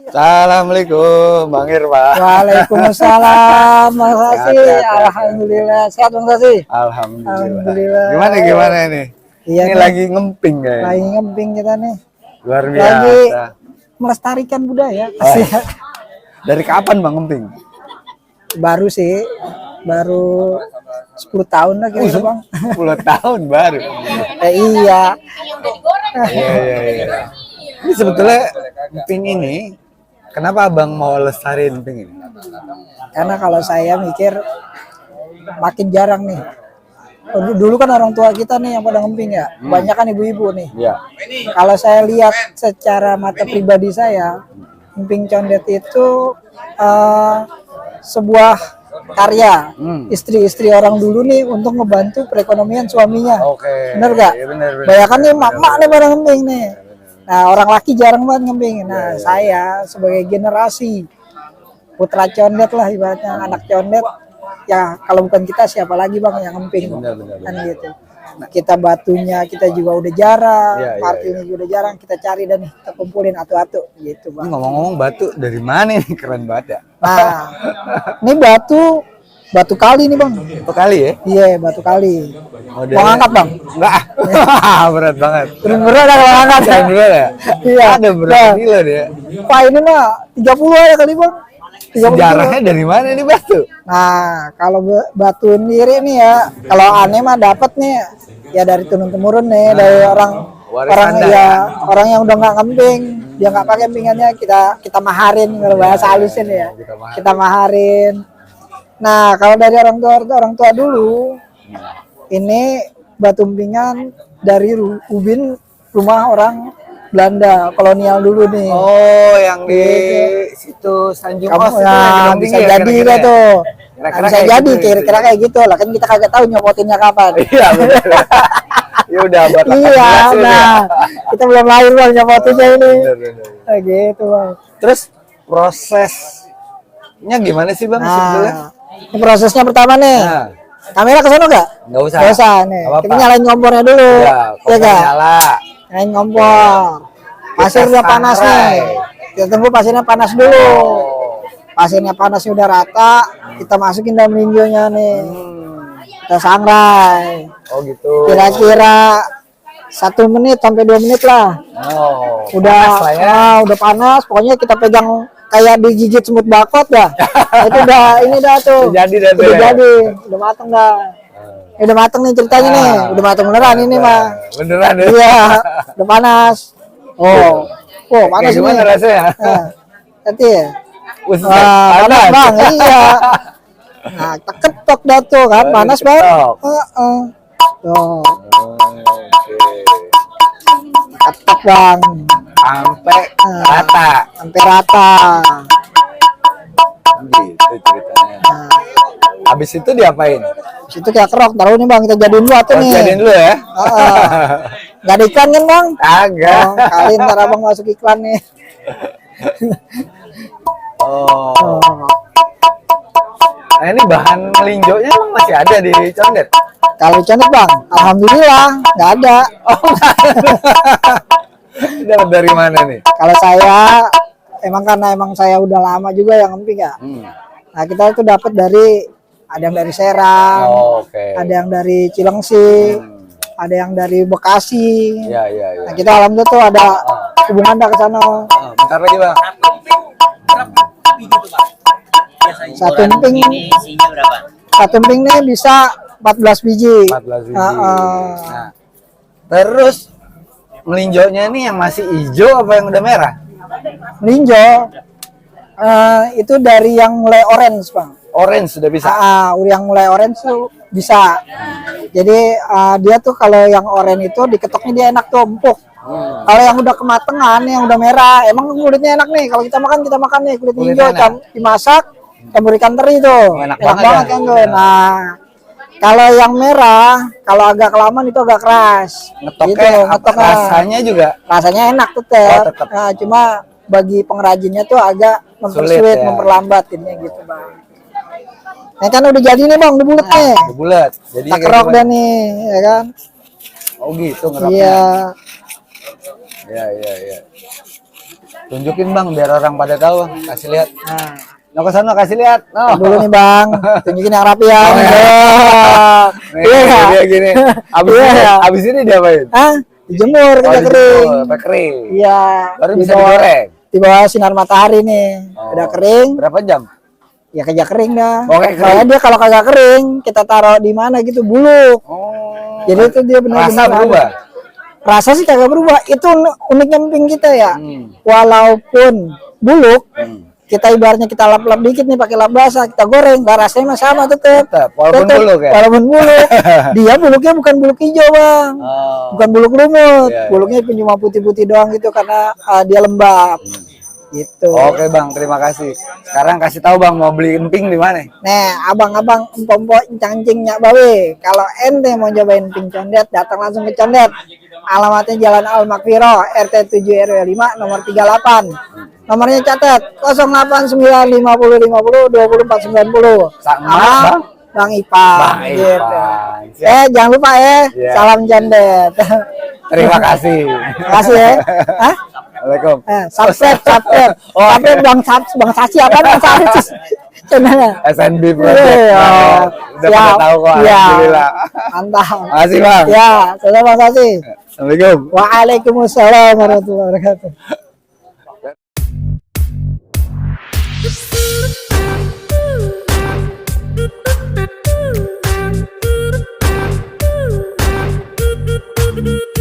Assalamualaikum Bang Irfan. Waalaikumsalam Mas Sasi. Alhamdulillah sehat Bang Sasi. Alhamdulillah. Gimana ini? Iya, ini lagi ngemping kayaknya. Lagi ngemping kita nih. Luar biasa. Lagi melestarikan budaya. Dari kapan Bang ngemping? Baru sih, baru 10 tahun lah kira Bang. 10 tahun baru. Iya. Iya. Ini sebetulnya emping ini, kenapa Abang mau lestariin emping ini? Karena kalau saya mikir makin jarang nih. Dulu kan orang tua kita nih yang pada ngemping ya, banyak kan ibu-ibu nih. Iya. Kalau saya lihat secara mata pribadi saya, emping condet itu sebuah karya istri-istri orang dulu nih untuk ngebantu perekonomian suaminya. Oke. Bener gak? Iya, bener. Bayangkan nih mak nih pada ngemping nih. Nah orang laki jarang banget ngemping. Nah saya sebagai generasi putra condet lah ibaratnya, anak condet. Ya kalau bukan kita siapa lagi Bang yang ngemping. Bener. Kan gitu. Nah, kita batunya kita juga udah jarang, partinya juga udah jarang, kita cari dan kita kumpulin atu-atu gitu Bang. Ini ngomong-ngomong batu dari mana nih? Keren banget ya. Nah, ini batu kali nih Bang. Batu kali ya? Iya, batu kali. Mau ngangkat Bang? Enggak. Berat banget. Berat kalau ngangkat. Berat ya? Iya. Ada berat gila dia. Pak ini mah 30 aja kali Bang. Sejarahnya dari mana nih batu? Nah, kalau batu sendiri nih ya, kalau aneh mah dapat nih ya dari turun temurun nih, dari orang yang udah nggak ngemping, dia nggak pakai empingannya, kita maharin kalau bahasa halusin ya. Kita maharin. Nah, kalau dari orang tua dulu, ini batu empingan dari ubin rumah orang Belanda kolonial dulu nih. Oh, yang di situ Tanjung Os itu ya, bisa jadi kira tuh. Bisa jadi kira-kira kayak gitu lah, kan kita kagak tahu nyopotinnya kapan. Iya benar. Ya udah buat iya, nah kita belum lahir Bang nyopotinnya ini. Kayak gitu Bang. Terus prosesnya gimana sih Bang sebetulnya? Ini prosesnya pertama nih. Kamera kesana nggak? Nggak usah. Nggak usah nih. Kita nyalain kompornya dulu. Ya kan? Nyalain kompor. Pasir udah panas nih. Kita tunggu pasirnya panas dulu. Pasirnya panasnya udah rata, kita masukin dalam linjonya nih. Kita sangrai. Oh gitu. Kira-kira 1 menit sampai 2 menit lah. Oh. Udah panas. Pokoknya kita pegang kayak digigit semut bakot dah. Itu ini dah tuh. Udah udah mateng dah. Udah mateng nih ceritanya nih. Udah mateng beneran ini mah. Beneran ya? Iya, udah panas. Panas ini. Gimana rasanya? Nanti ya. Panas Bang, iya. Nah, kita ketok dah tuh kan, panas Bang. Tuh. Ketok Bang. Sampai rata. Gitu ceritanya. Habis itu diapain? Habis itu kayak kerok, taruh nih Bang, kita jadiin dulu atuh nih. Jadiin dulu ya. Gak ada iklan kan Bang? Agak. Kali ntar Abang masuk iklan nih. Nah ini bahan melinjonya emang masih ada di condet? Kalau condet Bang, alhamdulillah nggak ada. Dapat dari mana nih? Kalau saya karena saya udah lama juga yang ngemping ya. Nah kita itu dapat ada yang dari Serang, ada yang dari Cilengsi, ada yang dari Bekasi. Iya. Nah kita alhamdulillah tuh ada hubungan ke sana. Bentar lagi Bang. Satu emping nih bisa 14 biji. 14 biji. Nah, terus melinjonya ini yang masih hijau apa yang udah merah? Melinjo itu dari yang mulai orange Bang. Orange sudah bisa? Yang mulai orange tuh bisa. Jadi dia tuh kalau yang orange itu diketoknya dia enak tuh, empuk. Kalau yang udah kematangan, yang udah merah, emang kulitnya enak nih. Kalau kita makan nih kulit hijau, dimasak, campur ikan teri tuh. Enak banget kan tuh. Nah, Kalau yang merah, kalau agak kelamaan itu agak keras. Ngetoknya ngetoknya. rasanya juga Rasanya enak tetap. Oh, tetap. Nah, cuma bagi pengrajinnya tuh agak mempersulit, Sulit, ya. memperlambat ini gitu bang. Nah kan udah jadi nih bang, udah bulat nih. udah bulat. Jadi Tak kerok dah nih, ya kan? Oh gitu ngeroknya. Iya. Iya. Tunjukin bang biar orang pada tahu. Kasih lihat. Nah, Nah ke sana kasih lihat. tar dulu nih bang, tunjukin yang rapi ya. Nih, dia gini. Abis ini diapain? Hah? Dijemur kerja kering. Sampai kering. Iya. Baru bisa digoreng. Di bawah sinar matahari nih, udah kering. Berapa jam? Ya kerja kering dah. Oke, kering. Soalnya dia kalau kagak kering, kita taruh di mana gitu buluk. Oh. Jadi itu dia benar-benar Rasa berubah. Rasa sih kagak berubah. Itu uniknya emping kita ya. Walaupun buluk, kita ibaratnya kita lap-lap dikit nih pakai lap basah, kita goreng, rasanya mah sama tetep. Walaupun buluk ya. Walaupun buluk. Dia buluknya bukan buluk hijau bang, bukan buluk lumut. Iya. Buluknya cuma putih-putih doang gitu karena dia lembab. Gitu. Oke bang, terima kasih. Sekarang kasih tahu bang mau beli emping di mana? Nah, abang-abang empompo cangcing nyak bawe. Kalau ente mau cobain emping condet, datang langsung ke Condet. Alamatnya Jalan Al Makfiro, RT 7 RW 5 nomor 38. Nomornya catat 08955050 2490. Sama bang. Bang Ipan. Bang Gitu. Ipan. Siap. Jangan lupa ya. Iya. Salam Condet. Terima kasih. Terima kasih ya. Hah? Assalamualaikum. Subscribe. Oh, Tapi Bang Saksi apa Bang Saksi? Channelnya. SNB Project. Iya. Udah pada tahu kok. Iya. Alhamdulillah. Mantap. Makasih bang. Ya, saya Bang Saksi. Assalamualaikum. Waalaikumsalam warahmatullahi wabarakatuh. Thank you.